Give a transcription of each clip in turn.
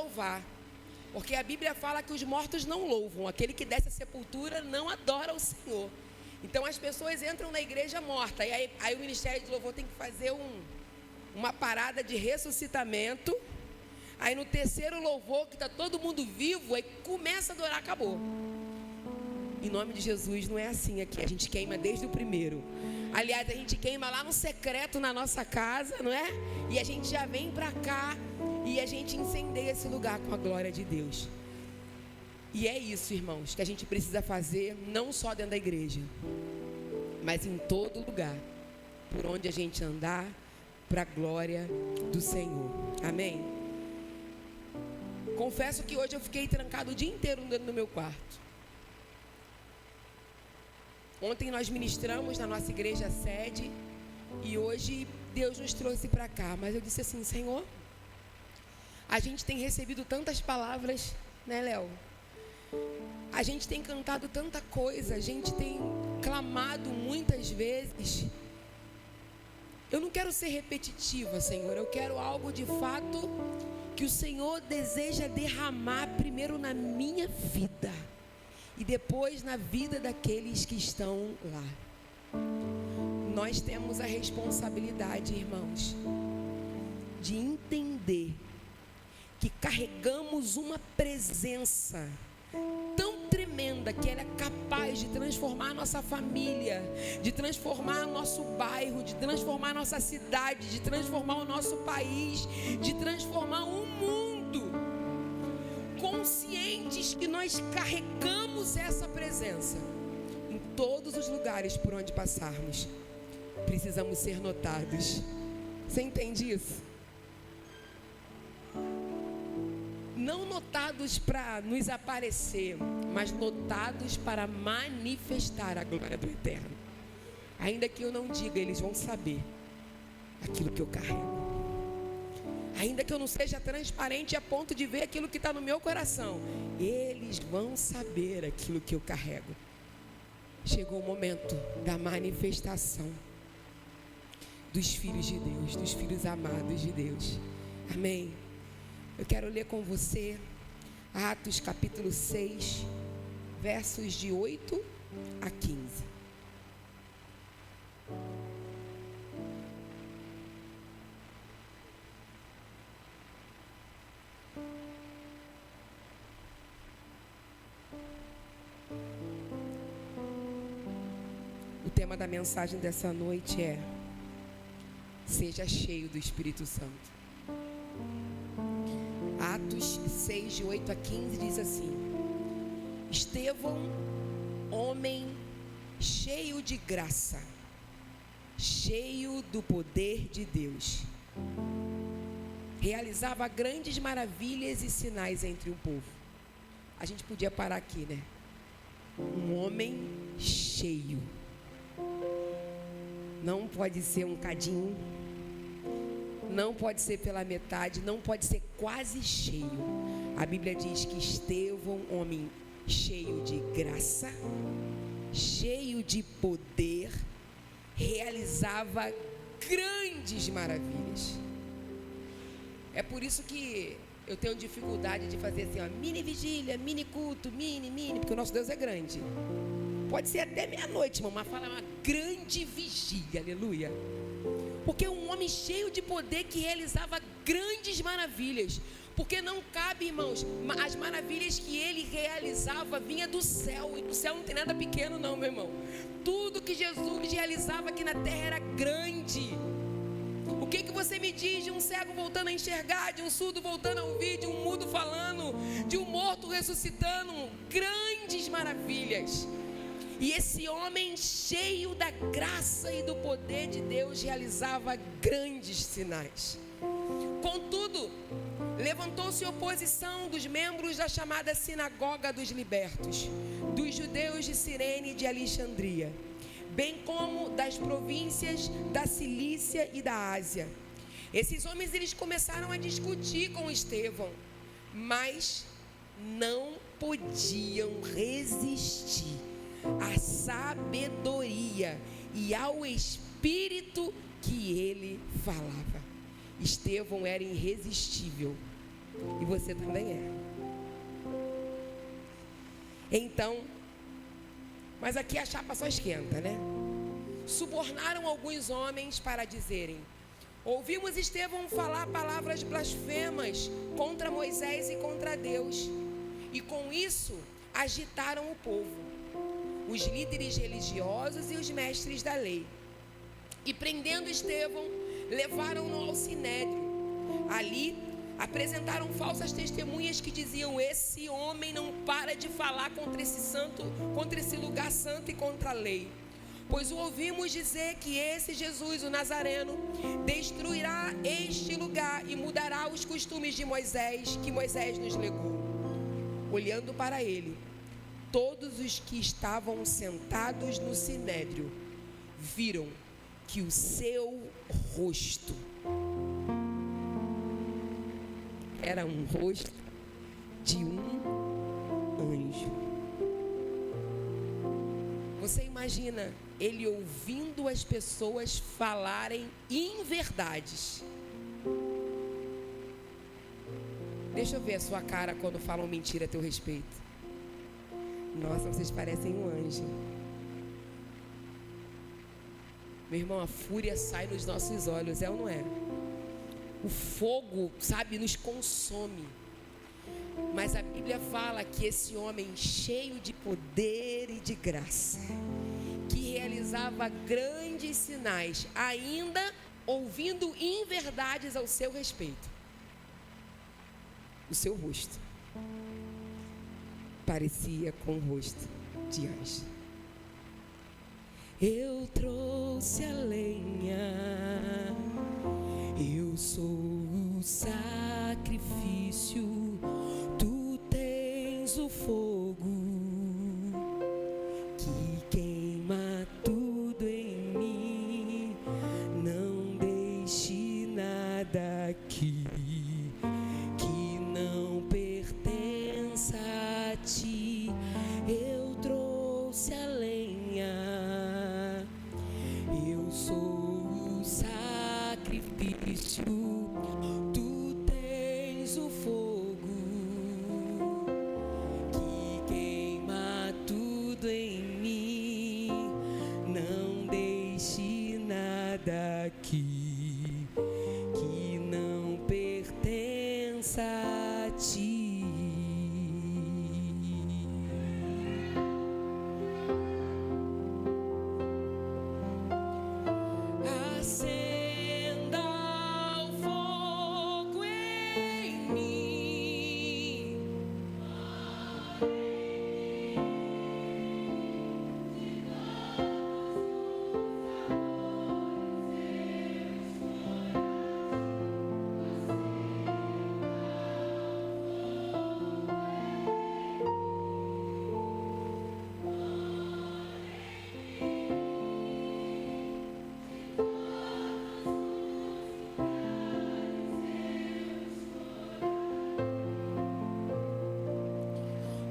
louvar. Porque a Bíblia fala que os mortos não louvam. Aquele que desce à sepultura não adora o Senhor. Então as pessoas entram na igreja morta. E aí o Ministério de Louvor tem que fazer uma parada de ressuscitamento. Aí no terceiro louvor, que está todo mundo vivo, aí começa a adorar, acabou. Em nome de Jesus, não é assim aqui. A gente queima desde o primeiro. Aliás, a gente queima lá no secreto na nossa casa, não é? E a gente já vem para cá e a gente incendeia esse lugar com a glória de Deus. E é isso, irmãos, que a gente precisa fazer, não só dentro da igreja, mas em todo lugar, por onde a gente andar, para a glória do Senhor. Amém? Confesso que hoje eu fiquei trancado o dia inteiro dentro do meu quarto. Ontem nós ministramos na nossa igreja sede e hoje Deus nos trouxe para cá. Mas eu disse assim: Senhor, a gente tem recebido tantas palavras, né, Léo? A gente tem cantado tanta coisa, a gente tem clamado muitas vezes. Eu não quero ser repetitiva, Senhor. Eu quero algo de fato que o Senhor deseja derramar primeiro na minha vida e depois na vida daqueles que estão lá. Nós temos a responsabilidade, irmãos, de entender que carregamos uma presença tão tremenda que ela é capaz de transformar a nossa família, de transformar o nosso bairro, de transformar a nossa cidade, de transformar o nosso país, de transformar o mundo. Conscientes que nós carregamos essa presença em todos os lugares por onde passarmos, precisamos ser notados. Você entende isso? Não notados para nos aparecer, mas notados para manifestar a glória do Eterno. Ainda que eu não diga, eles vão saber aquilo que eu carrego. Ainda que eu não seja transparente a ponto de ver aquilo que está no meu coração, eles vão saber aquilo que eu carrego. Chegou o momento da manifestação dos filhos de Deus, dos filhos amados de Deus. Amém? Eu quero ler com você Atos capítulo 6, versos de 8 a 15. O tema da mensagem dessa noite é: seja cheio do Espírito Santo. Atos 6, de 8 a 15 diz assim: Estevão, homem cheio de graça, cheio do poder de Deus, realizava grandes maravilhas e sinais entre o povo. A gente podia parar aqui, né? Um homem cheio. Não pode ser um cadinho, não pode ser pela metade, não pode ser quase cheio. A Bíblia diz que Estevão, homem cheio de graça, cheio de poder, realizava grandes maravilhas. É por isso que eu tenho dificuldade de fazer assim, ó, mini vigília, mini culto, mini, porque o nosso Deus é grande. Pode ser até meia-noite, irmão, mas fala uma grande vigília, aleluia. Porque um homem cheio de poder que realizava grandes maravilhas. Porque não cabe, irmãos, as maravilhas que ele realizava vinha do céu. E do céu não tem nada pequeno não, meu irmão. Tudo que Jesus realizava aqui na terra era grande. O que você me diz de um cego voltando a enxergar, de um surdo voltando a ouvir, de um mudo falando, de um morto ressuscitando? Grandes maravilhas. E esse homem cheio da graça e do poder de Deus realizava grandes sinais. Contudo, levantou-se oposição dos membros da chamada Sinagoga dos Libertos, dos judeus de Cirene e de Alexandria, bem como das províncias da Cilícia e da Ásia. Esses homens, eles começaram a discutir com Estevão, mas não podiam resistir à sabedoria e ao espírito que ele falava. Estevão era irresistível. E você também é. Então, mas aqui a chapa só esquenta, né? Subornaram alguns homens para dizerem: ouvimos Estevão falar palavras blasfemas contra Moisés e contra Deus. E com isso agitaram o povo, os líderes religiosos e os mestres da lei. E prendendo Estevão, levaram-no ao sinédrio. Ali apresentaram falsas testemunhas que diziam: esse homem não para de falar contra esse lugar santo e contra a lei. Pois o ouvimos dizer que esse Jesus, o Nazareno, destruirá este lugar e mudará os costumes de Moisés, que Moisés nos legou. Olhando para ele, todos os que estavam sentados no sinédrio viram que o seu rosto era um rosto de um anjo. Você imagina ele ouvindo as pessoas falarem inverdades? Deixa eu ver a sua cara quando falam mentira a teu respeito. Nossa, vocês parecem um anjo. Meu irmão, a fúria sai nos nossos olhos, é ou não é? O fogo, sabe, nos consome. Mas a Bíblia fala que esse homem cheio de poder e de graça, que realizava grandes sinais, ainda ouvindo inverdades ao seu respeito, o seu rosto parecia com o rosto de anjo. Eu trouxe a lenha, eu sou o sacrifício, tu tens o fogo que queima tudo em mim. Não deixe nada aqui que não pertença a ti. Eu trouxe a lenha, eu sou o sacrifício, tu tens o fogo que queima tudo em mim. Não deixe nada aqui que não pertença a ti. Acenda o fogo em mim.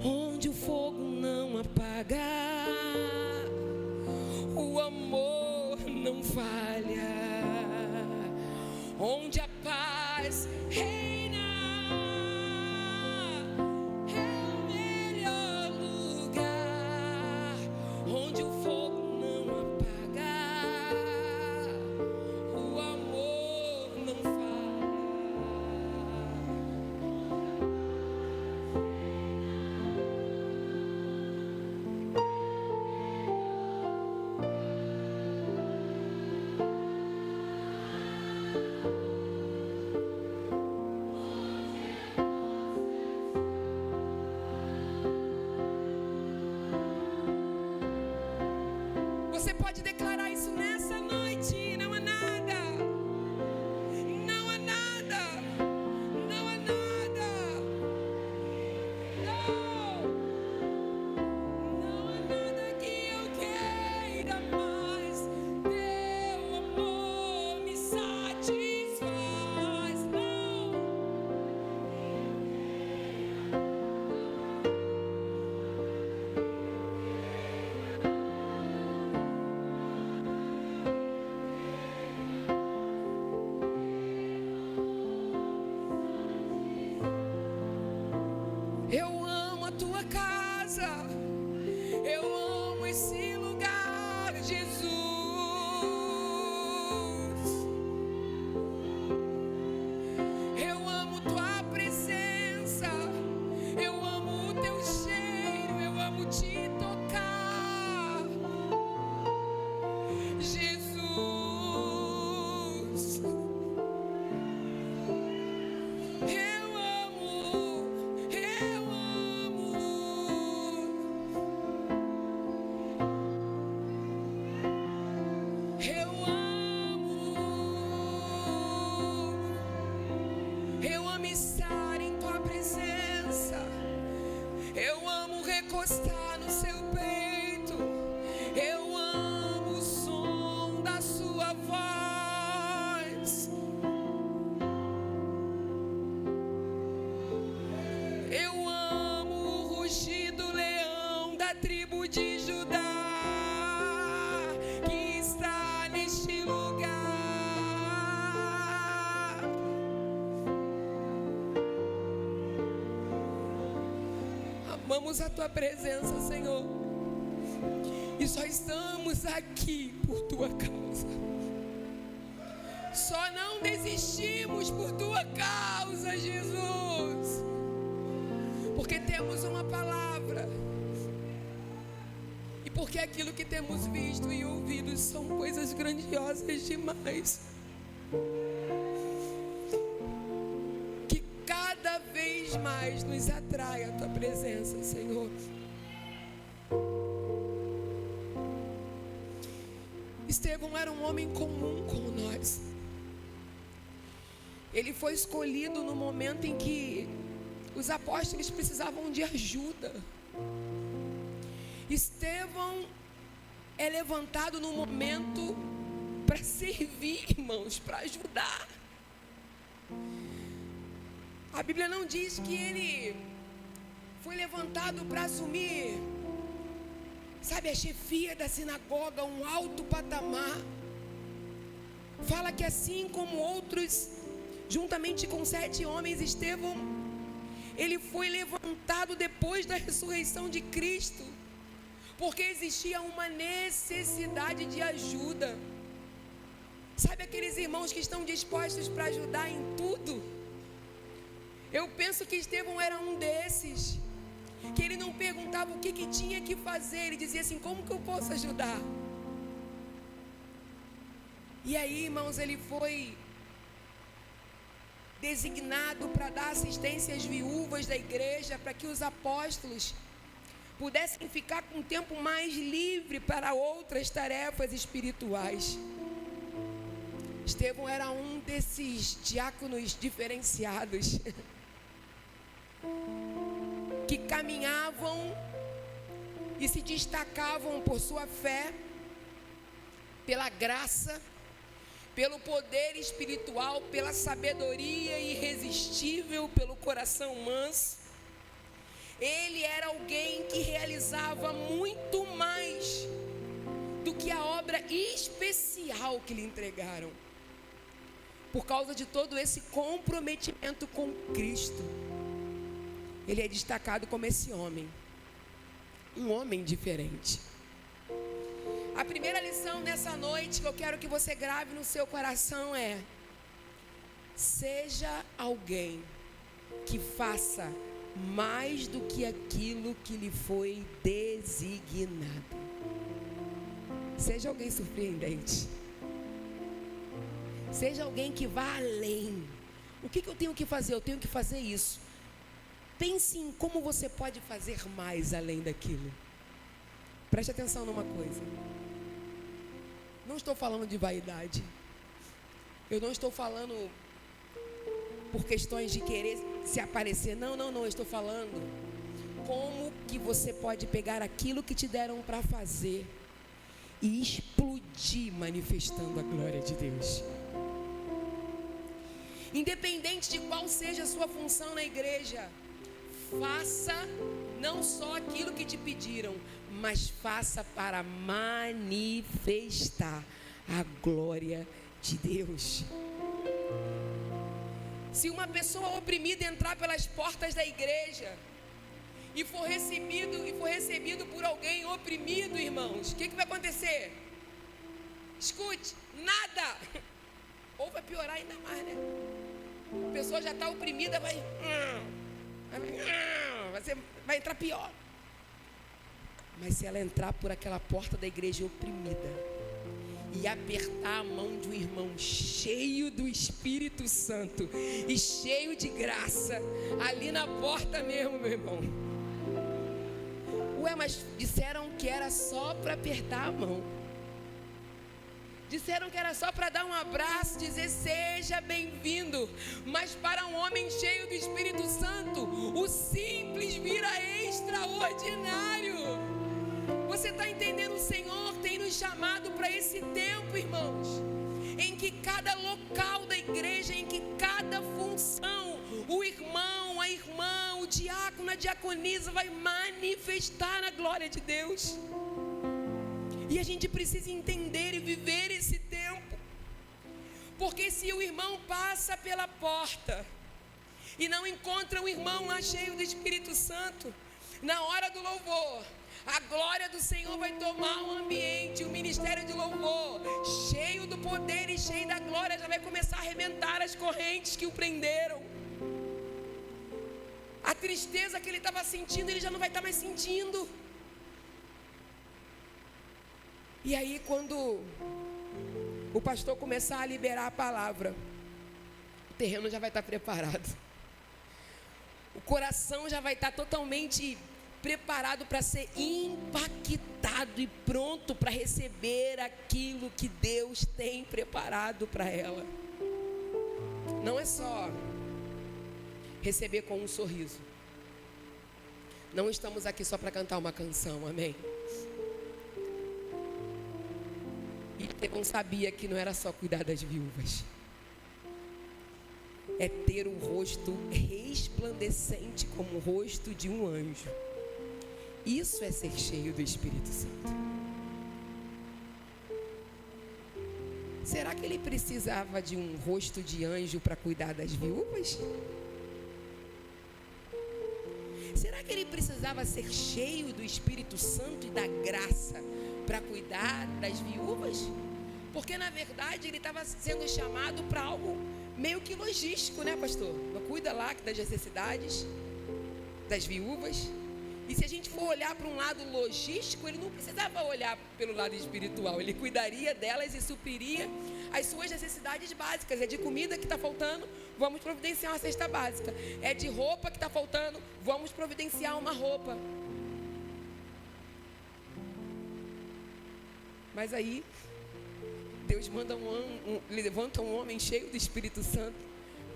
Onde o fogo não apaga, o amor não falha. Onde a paz reina, é o melhor lugar. Onde o fogo não apaga, o amor não falha. Você pode declarar isso nessa noite. Não há nada, não há nada, não há nada, não há nada que eu queira mais. Teu amor me satisfaz. Não. Eu amo a tua casa. Eu amo esse lugar, Jesus. Eu amo tua presença. Eu amo o teu cheiro. Eu amo te tocar, Jesus. Eu amo. Eu amo estar em tua presença. Eu amo recostar no seu peito. Eu amo o som da sua voz. Eu amo o rugido do leão da tribo de Judá, que está neste lugar. Amamos a tua presença, Senhor, e só estamos aqui por tua causa. Só não desistimos por tua causa, Jesus, porque temos uma palavra e porque aquilo que temos visto e ouvido são coisas grandiosas demais. Que cada vez mais nos atrai a tua presença, Senhor. Estevão era um homem comum como nós. Ele foi escolhido no momento em que os apóstolos precisavam de ajuda. Estevão é levantado no momento para servir, irmãos, para ajudar. A Bíblia não diz que ele foi levantado para assumir, sabe, a chefia da sinagoga, um alto patamar. Fala que assim como outros, juntamente com 7 homens, Estevão, ele foi levantado depois da ressurreição de Cristo, porque existia uma necessidade de ajuda. Sabe aqueles irmãos que estão dispostos para ajudar em tudo? Eu penso que Estevão era um desses, que ele não perguntava o que tinha que fazer, ele dizia assim: como que eu posso ajudar? E aí, irmãos, ele foi designado para dar assistência às viúvas da igreja, para que os apóstolos pudessem ficar com um tempo mais livre para outras tarefas espirituais. Estevão era um desses diáconos diferenciados que caminhavam e se destacavam por sua fé, pela graça, pelo poder espiritual, pela sabedoria irresistível, pelo coração manso. Ele era alguém que realizava muito mais do que a obra especial que lhe entregaram, por causa de todo esse comprometimento com Cristo. Ele é destacado como esse homem, um homem diferente. A primeira lição nessa noite que eu quero que você grave no seu coração é: seja alguém que faça mais do que aquilo que lhe foi designado. Seja alguém surpreendente. Seja alguém que vá além. O que eu tenho que fazer? Eu tenho que fazer isso. Pense em como você pode fazer mais além daquilo. Preste atenção numa coisa. Não estou falando de vaidade. Eu não estou falando por questões de querer se aparecer. Não. Eu estou falando como que você pode pegar aquilo que te deram para fazer e explodir manifestando a glória de Deus. Independente de qual seja a sua função na igreja, faça não só aquilo que te pediram, mas faça para manifestar a glória de Deus. Se uma pessoa oprimida entrar pelas portas da igreja, e for recebido por alguém oprimido, irmãos, o que vai acontecer? Escute, nada. Ou vai piorar ainda mais, né? A pessoa já está oprimida, vai entrar pior. Mas se ela entrar por aquela porta da igreja oprimida e apertar a mão de um irmão cheio do Espírito Santo e cheio de graça, ali na porta mesmo, meu irmão. Ué, mas disseram que era só para apertar a mão. Disseram que era só para dar um abraço, dizer seja bem-vindo. Mas para um homem cheio do Espírito Santo, o simples vira extraordinário. Você está entendendo? O Senhor tem nos chamado para esse tempo, irmãos, em que cada local da igreja, em que cada função, o irmão, a irmã, o diácono, a diaconisa vai manifestar a glória de Deus. E a gente precisa entender e viver esse tempo. Porque se o irmão passa pela porta e não encontra um irmão lá cheio do Espírito Santo, na hora do louvor, a glória do Senhor vai tomar o ambiente, o ministério de louvor, cheio do poder e cheio da glória, já vai começar a arrebentar as correntes que o prenderam. A tristeza que ele estava sentindo, ele já não vai estar mais sentindo. E aí, quando o pastor começar a liberar a palavra, o terreno já vai estar preparado. O coração já vai estar totalmente preparado para ser impactado e pronto para receber aquilo que Deus tem preparado para ela. Não é só receber com um sorriso. Não estamos aqui só para cantar uma canção, amém? E Estevão sabia que não era só cuidar das viúvas. É ter o rosto resplandecente como o rosto de um anjo. Isso é ser cheio do Espírito Santo. Será que ele precisava de um rosto de anjo para cuidar das viúvas? Será que ele precisava ser cheio do Espírito Santo e da graça para cuidar das viúvas? Porque na verdade ele estava sendo chamado para algo meio que logístico, né, pastor? Cuida lá das necessidades das viúvas. E se a gente for olhar para um lado logístico, ele não precisava olhar pelo lado espiritual. Ele cuidaria delas e supriria as suas necessidades básicas. É de comida que está faltando, vamos providenciar uma cesta básica. É de roupa que está faltando, vamos providenciar uma roupa. Mas aí, Deus levanta um homem cheio do Espírito Santo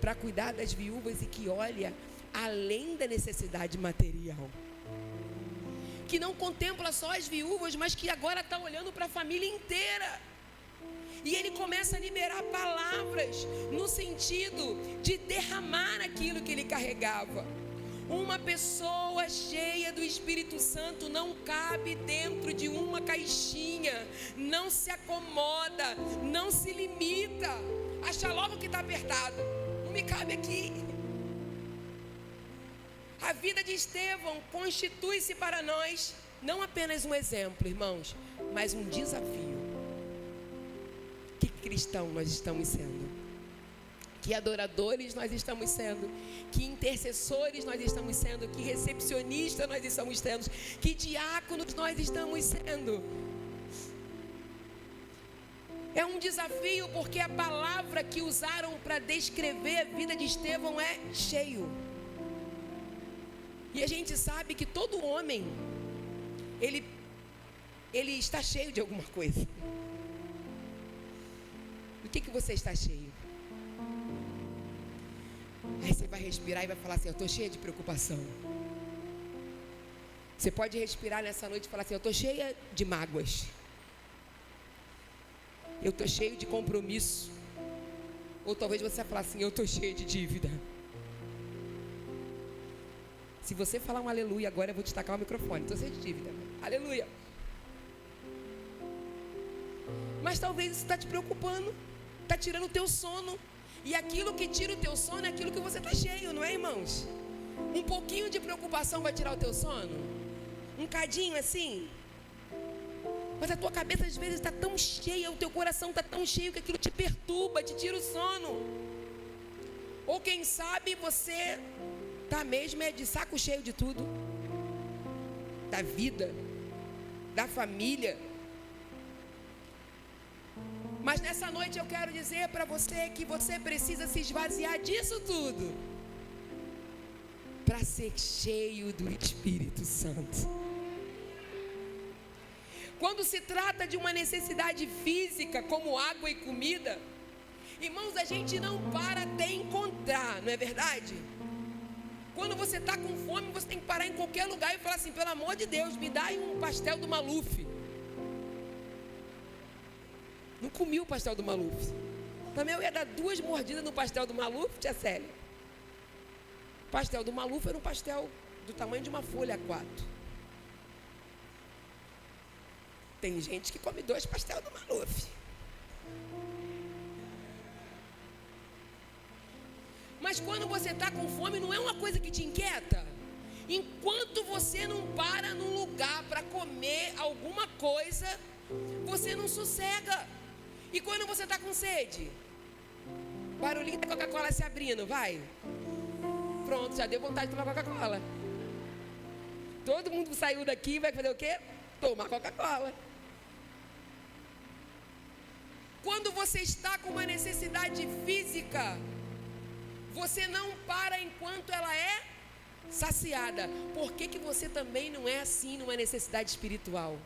para cuidar das viúvas e que olha além da necessidade material. Que não contempla só as viúvas, mas que agora está olhando para a família inteira. E ele começa a liberar palavras no sentido de derramar aquilo que ele carregava. Uma pessoa cheia do Espírito Santo não cabe dentro de uma caixinha, não se acomoda, não se limita, acha logo que está apertado, não me cabe aqui. A vida de Estevão constitui-se para nós não apenas um exemplo, irmãos, mas um desafio. Que cristão nós estamos sendo? Que adoradores nós estamos sendo? Que intercessores nós estamos sendo? Que recepcionistas nós estamos sendo? Que diáconos nós estamos sendo? É um desafio porque a palavra que usaram para descrever a vida de Estevão é cheio. E a gente sabe que todo homem, ele está cheio de alguma coisa. Do que você está cheio? Aí você vai respirar e vai falar assim: eu estou cheia de preocupação. Você pode respirar nessa noite e falar assim: eu estou cheia de mágoas. Eu estou cheio de compromisso. Ou talvez você vai falar assim: eu estou cheia de dívida. Se você falar um aleluia agora, eu vou te tacar o microfone. Estou cheio de dívida. Aleluia. Mas talvez isso está te preocupando, está tirando o teu sono. E aquilo que tira o teu sono é aquilo que você está cheio, não é, irmãos? Um pouquinho de preocupação vai tirar o teu sono? Um cadinho assim? Mas a tua cabeça às vezes está tão cheia, o teu coração está tão cheio que aquilo te perturba, te tira o sono. Ou quem sabe você está mesmo de saco cheio de tudo. Da vida, da família. Mas nessa noite eu quero dizer para você que você precisa se esvaziar disso tudo para ser cheio do Espírito Santo. Quando se trata de uma necessidade física, como água e comida, irmãos, a gente não para até encontrar, não é verdade? Quando você está com fome, você tem que parar em qualquer lugar e falar assim: pelo amor de Deus, me dá aí um pastel do Maluf. Não comi o pastel do Maluf. Também eu ia dar 2 mordidas no pastel do Maluf, tia Célia. O pastel do Maluf era um pastel do tamanho de uma folha A4. Tem gente que come 2 pastéis do Maluf. Mas quando você está com fome, não é uma coisa que te inquieta? Enquanto você não para num lugar para comer alguma coisa, você não sossega. E quando você está com sede? Barulhinho da Coca-Cola se abrindo, vai. Pronto, já deu vontade de tomar Coca-Cola. Todo mundo saiu daqui e vai fazer o quê? Tomar Coca-Cola. Quando você está com uma necessidade física, você não para enquanto ela é saciada. Por que você também não é assim numa necessidade espiritual?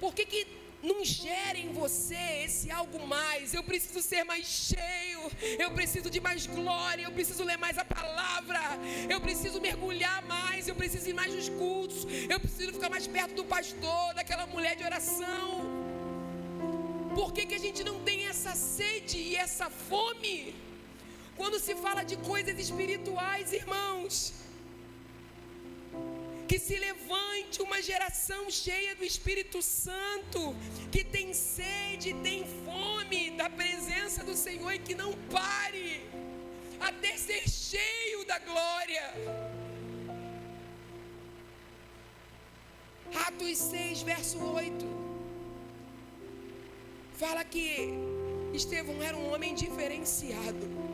Por que não gera em você esse algo mais? Eu preciso ser mais cheio, eu preciso de mais glória, eu preciso ler mais a palavra, eu preciso mergulhar mais, eu preciso ir mais nos cultos, eu preciso ficar mais perto do pastor, daquela mulher de oração. Por que a gente não tem essa sede e essa fome? Quando se fala de coisas espirituais, irmãos, que se levante uma geração cheia do Espírito Santo, que tem sede, tem fome da presença do Senhor e que não pare até ser cheio da glória. Atos 6, verso 8, fala que Estevão era um homem diferenciado.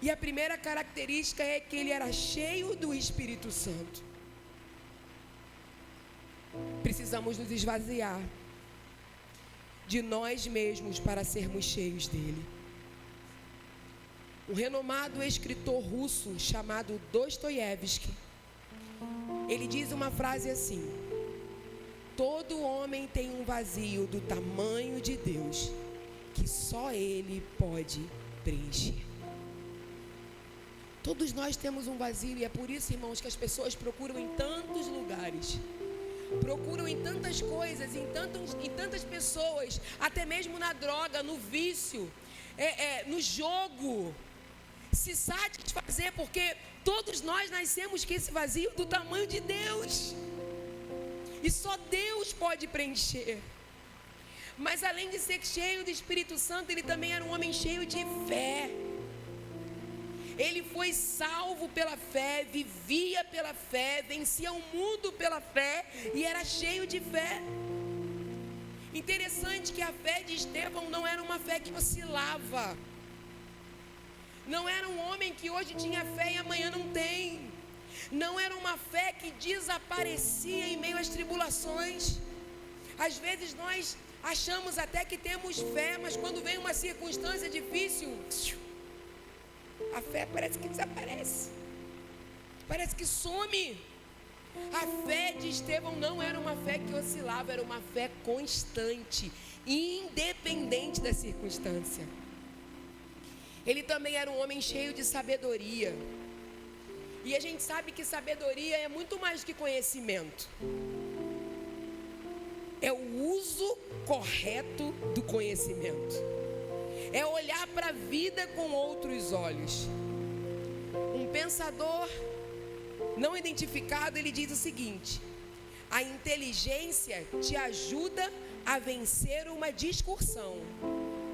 E a primeira característica é que ele era cheio do Espírito Santo. Precisamos nos esvaziar de nós mesmos para sermos cheios dele. Um renomado escritor russo chamado Dostoiévski, ele diz uma frase assim: todo homem tem um vazio do tamanho de Deus, que só ele pode preencher. Todos nós temos um vazio e é por isso, irmãos, que as pessoas procuram em tantos lugares, procuram em tantas coisas, em tantas pessoas, até mesmo na droga, no vício, no jogo, se satisfazer, porque todos nós nascemos com esse vazio do tamanho de Deus, e só Deus pode preencher. Mas além de ser cheio do Espírito Santo, ele também era um homem cheio de fé. Ele foi salvo pela fé, vivia pela fé, vencia o mundo pela fé e era cheio de fé. Interessante que a fé de Estevão não era uma fé que oscilava. Não era um homem que hoje tinha fé e amanhã não tem. Não era uma fé que desaparecia em meio às tribulações. Às vezes nós achamos até que temos fé, mas quando vem uma circunstância difícil, a fé parece que desaparece, parece que some. A fé de Estevão não era uma fé que oscilava, era uma fé constante, independente da circunstância. Ele também era um homem cheio de sabedoria. E a gente sabe que sabedoria é muito mais do que conhecimento. É o uso correto do conhecimento. É olhar para a vida com outros olhos. Um pensador não identificado, ele diz o seguinte: a inteligência te ajuda a vencer uma discussão,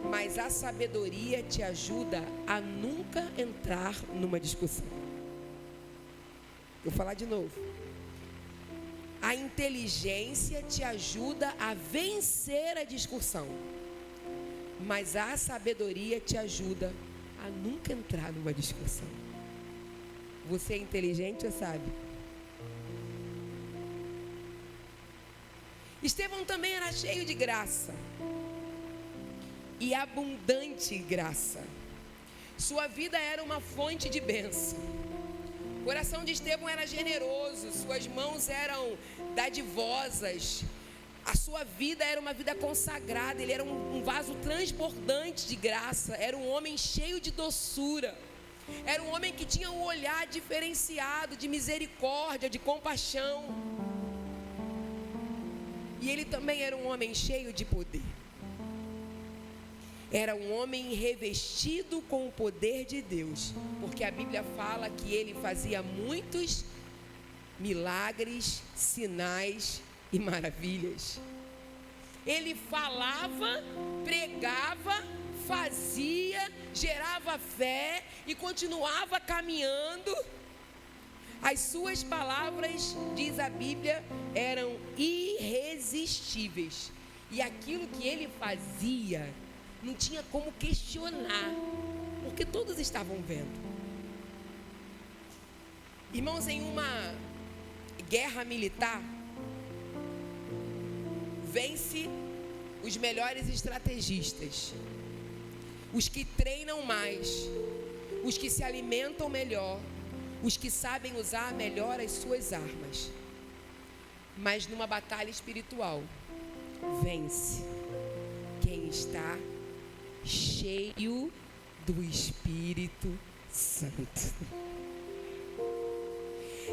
mas a sabedoria te ajuda a nunca entrar numa discussão. Vou falar de novo. A inteligência te ajuda a vencer a discussão, mas a sabedoria te ajuda a nunca entrar numa discussão. Você é inteligente, você sabe? Estevão também era cheio de graça e abundante graça. Sua vida era uma fonte de bênção. O coração de Estevão era generoso, suas mãos eram dadivosas, a sua vida era uma vida consagrada, ele era um vaso transbordante de graça, era um homem cheio de doçura, era um homem que tinha um olhar diferenciado de misericórdia, de compaixão. E ele também era um homem cheio de poder. Era um homem revestido com o poder de Deus, porque a Bíblia fala que ele fazia muitos milagres, sinais e maravilhas. Ele falava, pregava, fazia, gerava fé e continuava caminhando. As suas palavras, diz a Bíblia, eram irresistíveis. E aquilo que ele fazia não tinha como questionar, porque todos estavam vendo. Irmãos, em uma guerra militar, vence os melhores estrategistas, os que treinam mais, os que se alimentam melhor, os que sabem usar melhor as suas armas. Mas numa batalha espiritual, vence quem está cheio do Espírito Santo.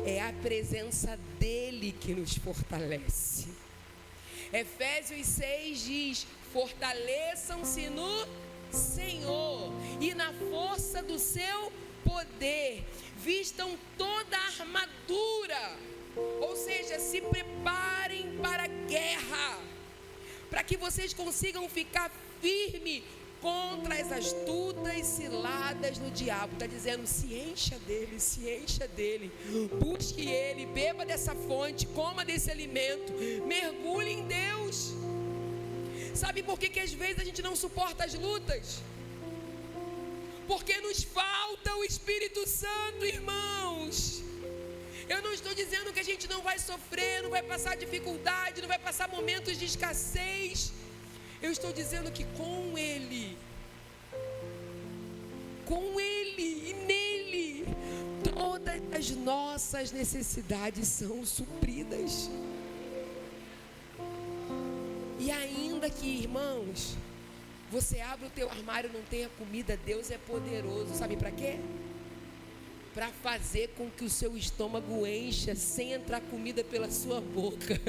É a presença dele que nos fortalece. Efésios 6 diz: fortaleçam-se no Senhor e na força do seu poder, vistam toda a armadura, ou seja, se preparem para a guerra, para que vocês consigam ficar firme contra as astutas ciladas do diabo. Está dizendo: se encha dele, se encha dele, busque ele, beba dessa fonte, coma desse alimento, mergulhe em Deus. Sabe por que às vezes a gente não suporta as lutas? Porque nos falta o Espírito Santo, irmãos. Eu não estou dizendo que a gente não vai sofrer, não vai passar dificuldade, não vai passar momentos de escassez. Eu estou dizendo que com Ele e nele, todas as nossas necessidades são supridas. E ainda que, irmãos, você abre o teu armário e não tenha comida, Deus é poderoso. Sabe para quê? Para fazer com que o seu estômago encha sem entrar comida pela sua boca.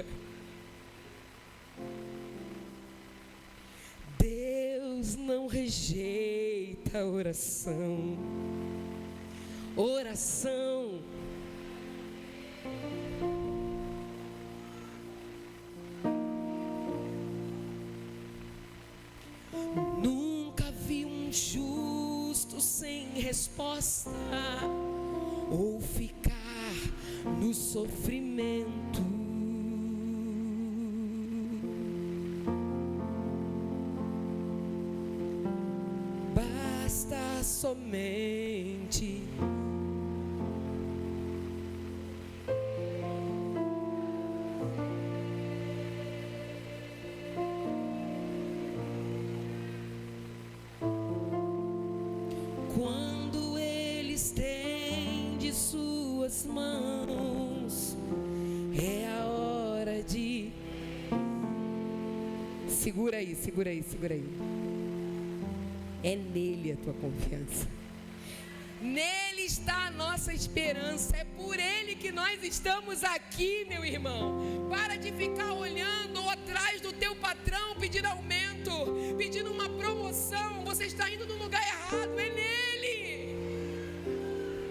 Deus não rejeita a oração. Oração. Nunca vi um justo sem resposta ou ficar no sofrimento. Basta somente quando Ele estende suas mãos, é a hora de... Segura aí, segura aí, segura aí. É nele a tua confiança. Nele está a nossa esperança. É por Ele que nós estamos aqui, meu irmão. Para de ficar olhando atrás do teu patrão pedindo aumento, pedindo uma promoção. Você está indo no lugar errado. É nele.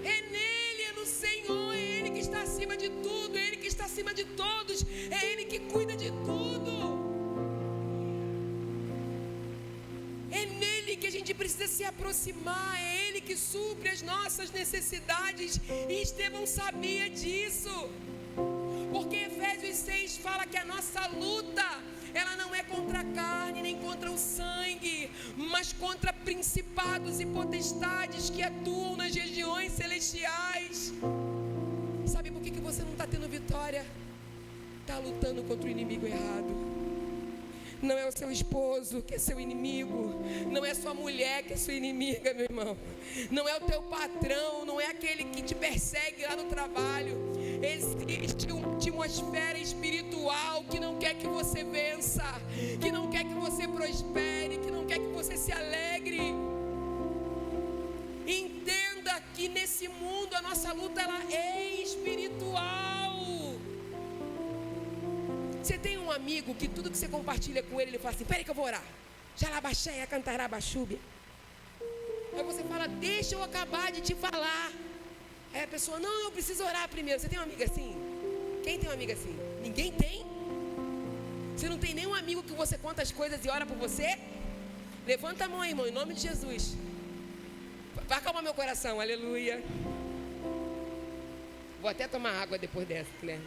É nele, é no Senhor. É Ele que está acima de tudo. É Ele que está acima de todos. É Ele que cuida de tudo. É nele. aproximar, é Ele que supre as nossas necessidades. E Estevão sabia disso, porque Efésios 6 fala que a nossa luta, ela não é contra a carne, nem contra o sangue, mas contra principados e potestades que atuam nas regiões celestiais. Sabe por que você não está tendo vitória? Está lutando contra o inimigo errado. Não é o seu esposo que é seu inimigo, não é sua mulher que é sua inimiga, meu irmão. Não é o teu patrão, não é aquele que te persegue lá no trabalho. Existe uma atmosfera espiritual que não quer que você vença, que não quer que você prospere, que não quer que você se alegre. Entenda que nesse mundo a nossa luta, ela é espiritual. Você tem um amigo que tudo que você compartilha com ele, ele fala assim: peraí que eu vou orar. Jalabaxéia, cantará baixúbia. Aí você fala: deixa eu acabar de te falar. Aí a pessoa: não, eu preciso orar primeiro. Você tem uma amiga assim? Quem tem uma amiga assim? Ninguém tem? Você não tem nenhum amigo que você conta as coisas e ora por você? Levanta a mão aí, irmão, em nome de Jesus. Vai acalmar meu coração, aleluia. Vou até tomar água depois dessa, né?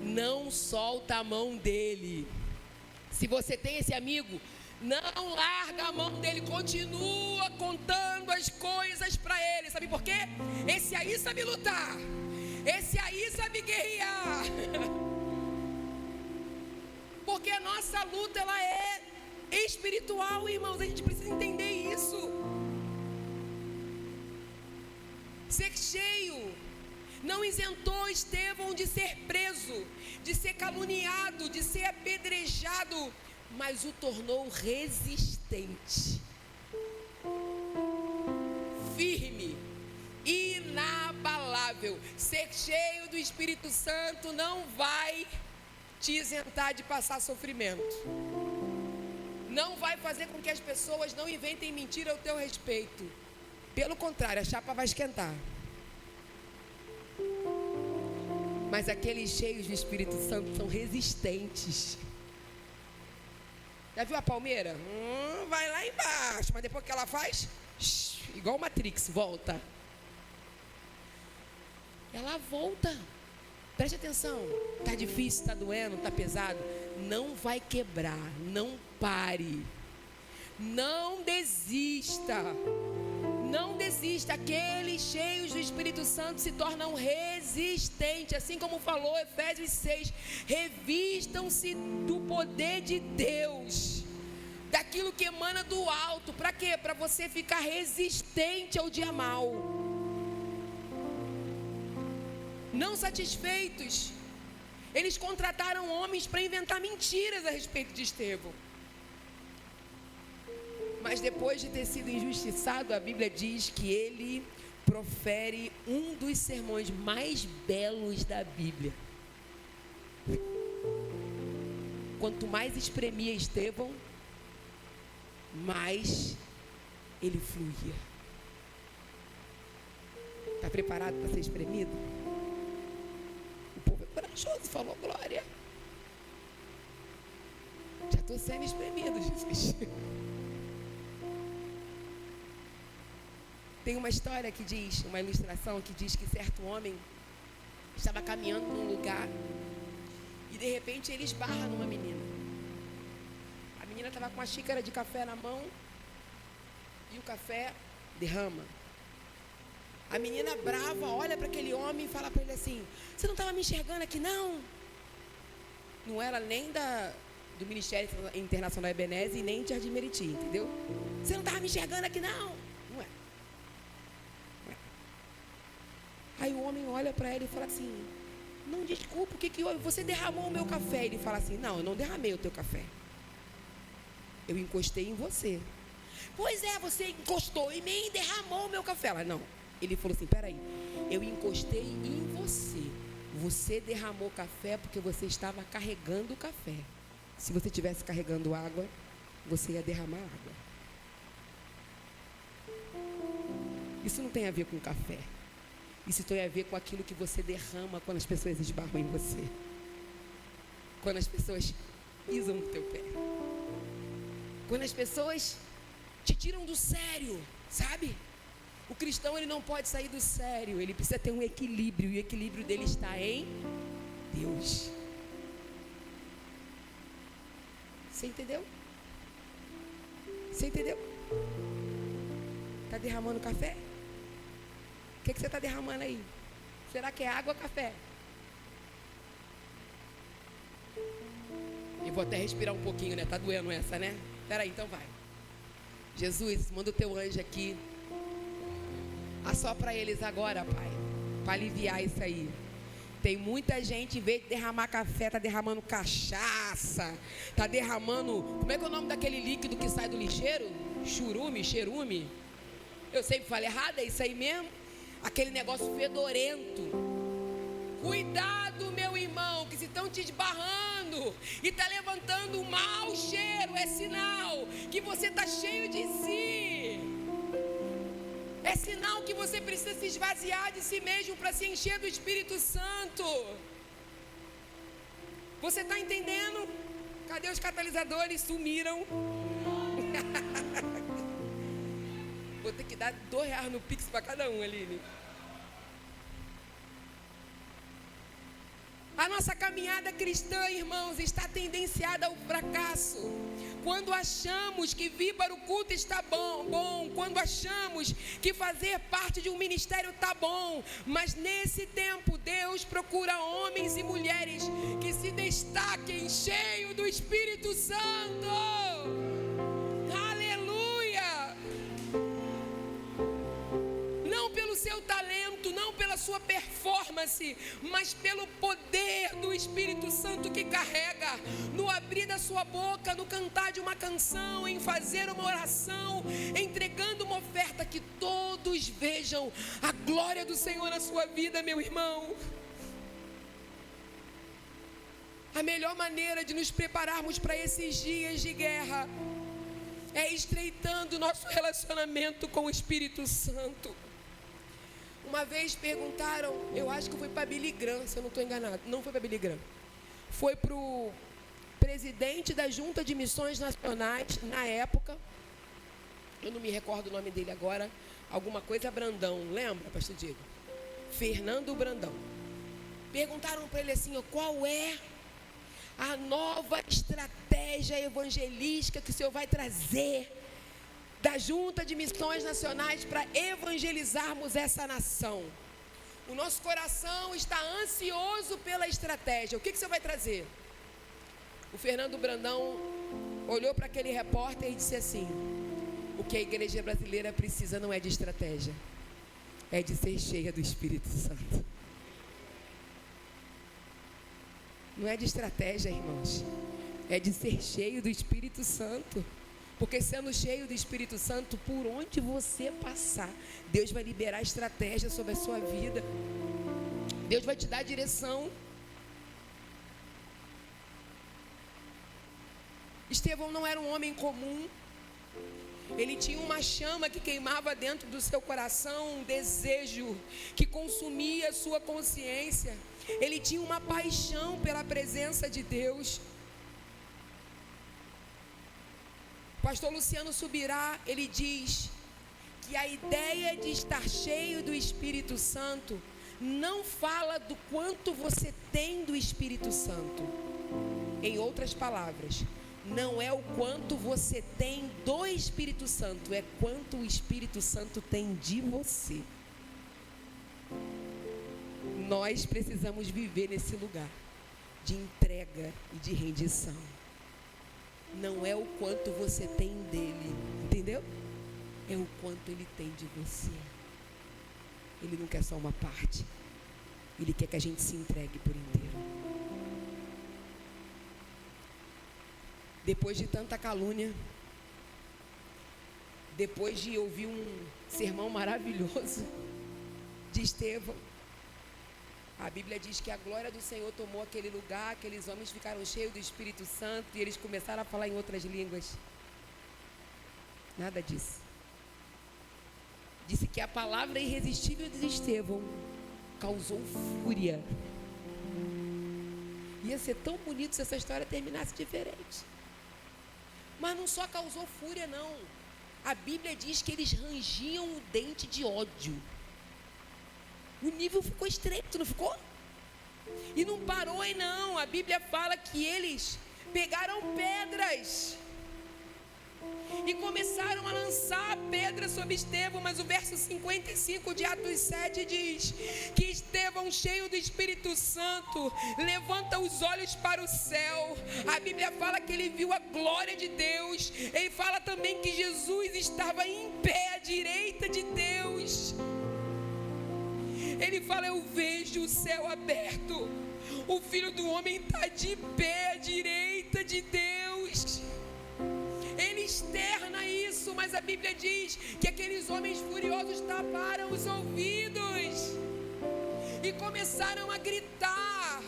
Não solta a mão dele. Se você tem esse amigo, não larga a mão dele. Continua contando as coisas para ele. Sabe por quê? Esse aí sabe lutar. Esse aí sabe guerrear. Porque a nossa luta, ela é espiritual, irmãos. A gente precisa entender isso. Ser cheio não isentou Estevão de ser preso, de ser caluniado, de ser apedrejado, mas o tornou resistente, firme, inabalável. Ser cheio do Espírito Santo não vai te isentar de passar sofrimento. Não vai fazer com que as pessoas não inventem mentira ao teu respeito. Pelo contrário, a chapa vai esquentar. Mas aqueles cheios do Espírito Santo são resistentes. Já viu a palmeira? Vai lá embaixo, mas depois que ela faz, igual o Matrix, volta. Ela volta. Preste atenção. Está difícil, está doendo, está pesado. Não vai quebrar, não pare. Não desista. Não desista. Aqueles cheios do Espírito Santo se tornam resistentes. Assim como falou Efésios 6. Revistam-se do poder de Deus, daquilo que emana do alto. Para quê? Para você ficar resistente ao dia mau. Não satisfeitos, eles contrataram homens para inventar mentiras a respeito de Estevão. Mas depois de ter sido injustiçado, a Bíblia diz que ele profere um dos sermões mais belos da Bíblia. Quanto mais espremia Estevão, mais ele fluía. Está preparado para ser espremido? O povo é corajoso, falou glória. Já estou sendo espremido, Jesus. Tem uma história que diz, uma ilustração que diz que certo homem estava caminhando num lugar e de repente ele esbarra numa menina. A menina estava com uma xícara de café na mão e o café derrama. A menina brava olha para aquele homem e fala para ele assim: você não estava me enxergando aqui não? Não era nem do Ministério Internacional Ebenezer e nem de Jardim Meriti, entendeu? Você não estava me enxergando aqui não? Não é. Aí o homem olha para ela e fala assim: não, desculpa, o que houve? Você derramou o meu café. Ele fala assim: não, eu não derramei o teu café. Eu encostei em você. Pois é, você encostou em mim e derramou o meu café. Ela: não. Ele falou assim: peraí, eu encostei em você. Você derramou café porque você estava carregando o café. Se você estivesse carregando água, você ia derramar água. Isso não tem a ver com café. Isso tem a ver com aquilo que você derrama quando as pessoas esbarram em você. Quando as pessoas pisam no teu pé. Quando as pessoas te tiram do sério, sabe? O cristão, ele não pode sair do sério, ele precisa ter um equilíbrio, e o equilíbrio dele está em Deus. Você entendeu? Você entendeu? Está derramando café? O que você está derramando aí? Será que é água ou café? Eu vou até respirar um pouquinho, né? Tá doendo essa, né? Espera aí, então vai. Jesus, manda o teu anjo aqui. Assopra eles agora, Pai, para aliviar isso aí. Tem muita gente, em vez de derramar café, está derramando cachaça, está derramando, como é que é o nome daquele líquido que sai do lixeiro? Cherume. Eu sempre falo errado, é isso aí mesmo. Aquele negócio fedorento. Cuidado, meu irmão, que se estão te esbarrando e está levantando um mau cheiro, é sinal que você está cheio de si. É sinal que você precisa se esvaziar de si mesmo para se encher do Espírito Santo. Você está entendendo? Cadê os catalisadores? Sumiram. Vou ter que dar R$2 no Pix para cada um, Aline. A nossa caminhada cristã, irmãos, está tendenciada ao fracasso. Quando achamos que vir para o culto está bom, quando achamos que fazer parte de um ministério está bom, mas nesse tempo Deus procura homens e mulheres que se destaquem cheio do Espírito Santo. Aleluia! Não pelo seu talento, não pela sua performance, mas pelo poder do Espírito Santo que carrega, no abrir da sua boca, no cantar de uma canção, em fazer uma oração, entregando uma oferta, que todos vejam a glória do Senhor na sua vida, meu irmão. A melhor maneira de nos prepararmos para esses dias de guerra é estreitando o nosso relacionamento com o Espírito Santo. Uma vez perguntaram, eu acho que foi para Billy Graham, se eu não estou enganado. Não foi para Billy Graham. Foi para o presidente da Junta de Missões Nacionais, na época. Eu não me recordo o nome dele agora. Alguma coisa Brandão, lembra, pastor Diego? Fernando Brandão. Perguntaram para ele assim, qual é a nova estratégia evangelística que o Senhor vai trazer da Junta de Missões Nacionais para evangelizarmos essa nação? O nosso coração está ansioso pela estratégia. O que você vai trazer? O Fernando Brandão olhou para aquele repórter e disse assim: o que a igreja brasileira precisa não é de estratégia, é de ser cheia do Espírito Santo. Não é de estratégia, irmãos, é de ser cheio do Espírito Santo. Porque sendo cheio do Espírito Santo, por onde você passar, Deus vai liberar estratégia sobre a sua vida. Deus vai te dar direção. Estevão não era um homem comum. Ele tinha uma chama que queimava dentro do seu coração, um desejo que consumia a sua consciência. Ele tinha uma paixão pela presença de Deus. Pastor Luciano Subirá, ele diz que a ideia de estar cheio do Espírito Santo não fala do quanto você tem do Espírito Santo. Em outras palavras, não é o quanto você tem do Espírito Santo, é quanto o Espírito Santo tem de você. Nós precisamos viver nesse lugar de entrega e de rendição. Não é o quanto você tem dele, entendeu? É o quanto ele tem de você. Ele não quer só uma parte. Ele quer que a gente se entregue por inteiro. Depois de tanta calúnia, depois de ouvir um sermão maravilhoso de Estevão, a Bíblia diz que a glória do Senhor tomou aquele lugar, aqueles homens ficaram cheios do Espírito Santo e eles começaram a falar em outras línguas. Nada disso. Disse que a palavra irresistível de Estevão causou fúria. Ia ser tão bonito se essa história terminasse diferente. Mas não só causou fúria, não. A Bíblia diz que eles rangiam o dente de ódio. O nível ficou estreito, não ficou? E não parou aí não. A Bíblia fala que eles pegaram pedras e começaram a lançar pedras sobre Estevão. Mas o verso 55 de Atos 7 diz que Estevão, cheio do Espírito Santo, levanta os olhos para o céu. A Bíblia fala que ele viu a glória de Deus. Ele fala também que Jesus estava em pé à direita de Deus. Ele fala: eu vejo o céu aberto, o Filho do Homem está de pé à direita de Deus. Ele externa isso, mas a Bíblia diz que aqueles homens furiosos taparam os ouvidos e começaram a gritar,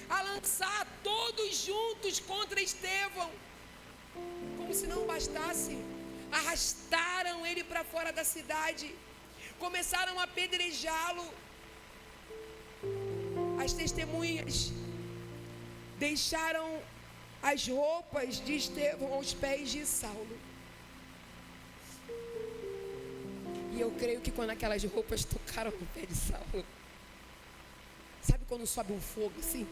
a lançar todos juntos contra Estevão. Como se não bastasse, arrastaram ele para fora da cidade, começaram a apedrejá-lo. As testemunhas deixaram as roupas de Estevão aos pés de Saulo. E eu creio que quando aquelas roupas tocaram no pé de Saulo, sabe quando sobe um fogo assim?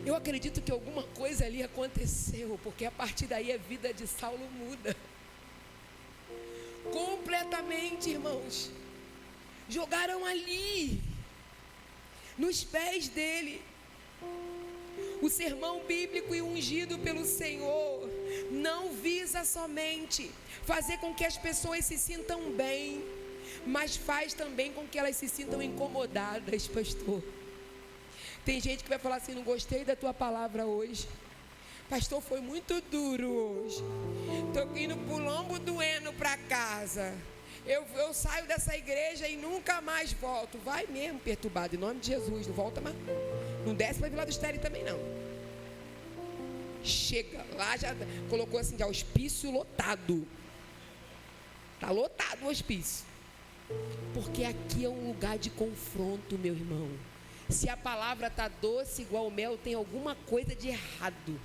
Eu acredito que alguma coisa ali aconteceu, porque a partir daí a vida de Saulo muda completamente, irmãos. Jogaram ali, nos pés dele, o sermão bíblico e ungido pelo Senhor não visa somente fazer com que as pessoas se sintam bem, mas faz também com que elas se sintam incomodadas, pastor. Tem gente que vai falar assim: não gostei da tua palavra hoje. Pastor, foi muito duro hoje. Estou indo pro lombo doendo para casa. Eu saio dessa igreja e nunca mais volto. Vai mesmo, perturbado, em nome de Jesus. Não volta mais. Não desce para Vila do Estéreo também não. Chega, lá já colocou assim, já hospício lotado. Está lotado o hospício. Porque aqui é um lugar de confronto, meu irmão. Se a palavra está doce igual mel, tem alguma coisa de errado.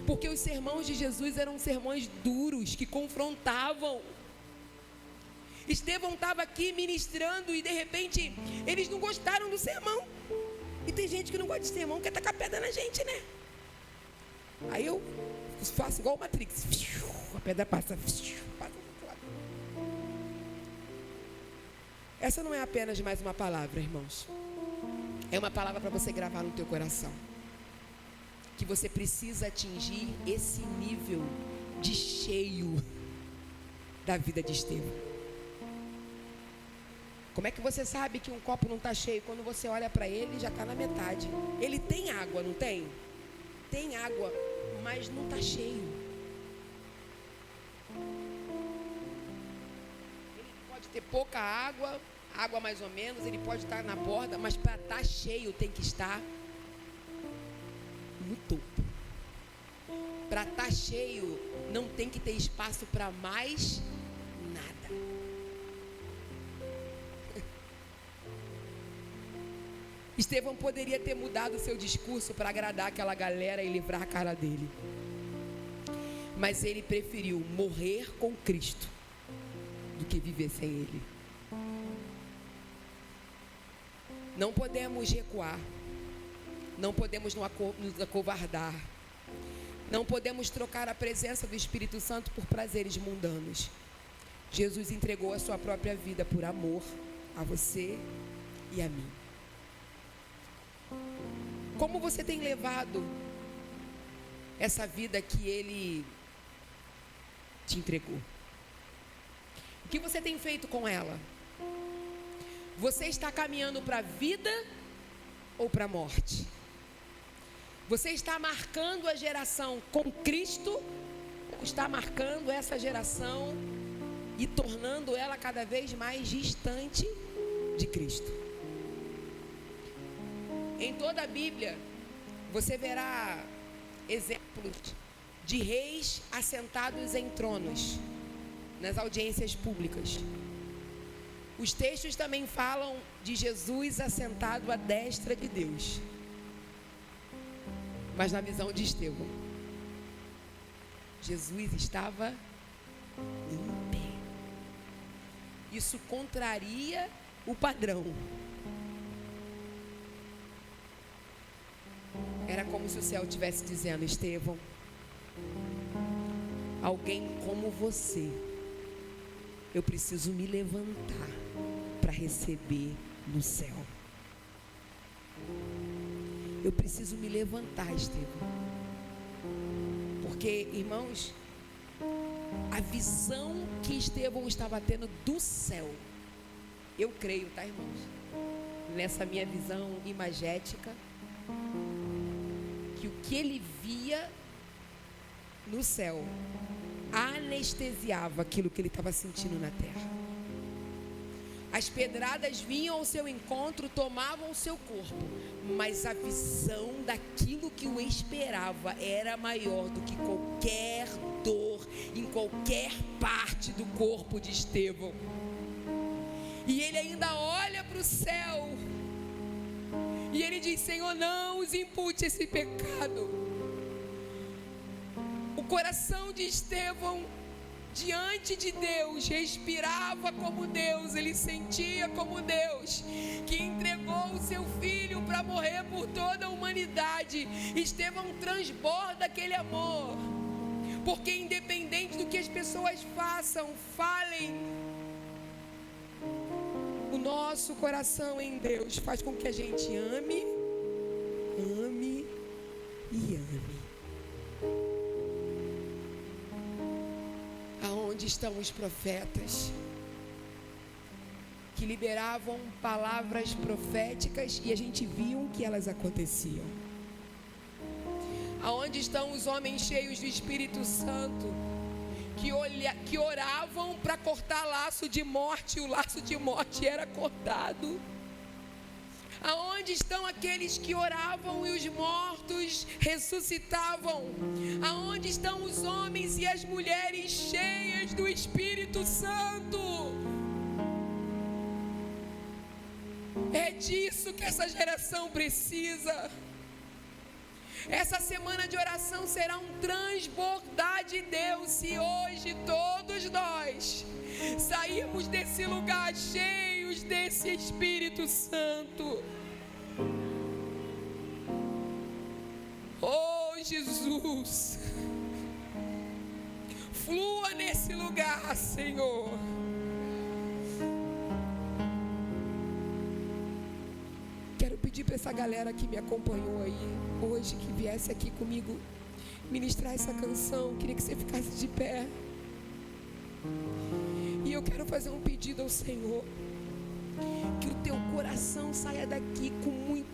Porque os sermões de Jesus eram sermões duros, que confrontavam. Estevão estava aqui ministrando e de repente eles não gostaram do sermão. E tem gente que não gosta de sermão, quer tacar pedra na gente, né? Aí eu faço igual o Matrix. A pedra passa do outro lado. Essa não é apenas mais uma palavra, irmãos. É uma palavra para você gravar no teu coração. Que você precisa atingir esse nível de cheio da vida de Estevão. Como é que você sabe que um copo não está cheio? Quando você olha para ele, já está na metade. Ele tem água, não tem? Tem água, mas não está cheio. Ele pode ter pouca água, água mais ou menos, ele pode estar na borda, mas para estar cheio tem que estar no topo. Para estar cheio, não tem que ter espaço para mais nada. Estevão poderia ter mudado seu discurso para agradar aquela galera e livrar a cara dele. Mas ele preferiu morrer com Cristo do que viver sem Ele. Não podemos recuar. Não podemos nos acovardar. Não podemos trocar a presença do Espírito Santo por prazeres mundanos. Jesus entregou a sua própria vida por amor a você e a mim. Como você tem levado essa vida que Ele te entregou? O que você tem feito com ela? Você está caminhando para a vida ou para a morte? Você está marcando a geração com Cristo ou está marcando essa geração e tornando ela cada vez mais distante de Cristo? Em toda a Bíblia, você verá exemplos de reis assentados em tronos, nas audiências públicas. Os textos também falam de Jesus assentado à destra de Deus. Mas na visão de Estevão, Jesus estava em pé. Isso contraria o padrão. Era como se o céu estivesse dizendo: Estevão, alguém como você, eu preciso me levantar para receber no céu. Eu preciso me levantar, Estevão. Porque, irmãos, a visão que Estevão estava tendo do céu, eu creio, tá, irmãos? Nessa minha visão imagética, que o que ele via no céu anestesiava aquilo que ele estava sentindo na terra. As pedradas vinham ao seu encontro, tomavam o seu corpo, mas a visão daquilo que o esperava era maior do que qualquer dor em qualquer parte do corpo de Estevão. E ele ainda olha para o céu e ele diz: Senhor, não os impute esse pecado. O coração de Estevão diante de Deus respirava como Deus, ele sentia como Deus, que entregou o seu filho para morrer por toda a humanidade. Estevão transborda aquele amor, porque independente do que as pessoas façam, falem, o nosso coração em Deus faz com que a gente ame e ame. Aonde estão os profetas que liberavam palavras proféticas e a gente viu que elas aconteciam? Aonde estão os homens cheios do Espírito Santo que oravam para cortar laço de morte, e o laço de morte era cortado? Aonde estão aqueles que oravam e os mortos ressuscitavam? Aonde estão os homens e as mulheres cheias do Espírito Santo? É disso que essa geração precisa. Essa semana de oração será um transbordar de Deus, se hoje todos nós sairmos desse lugar cheios desse Espírito Santo. Oh, Jesus, flua nesse lugar, Senhor. Quero pedir para essa galera que me acompanhou aí hoje, que viesse aqui comigo ministrar essa canção. Queria que você ficasse de pé. E eu quero fazer um pedido ao Senhor, que o teu coração saia daqui com muito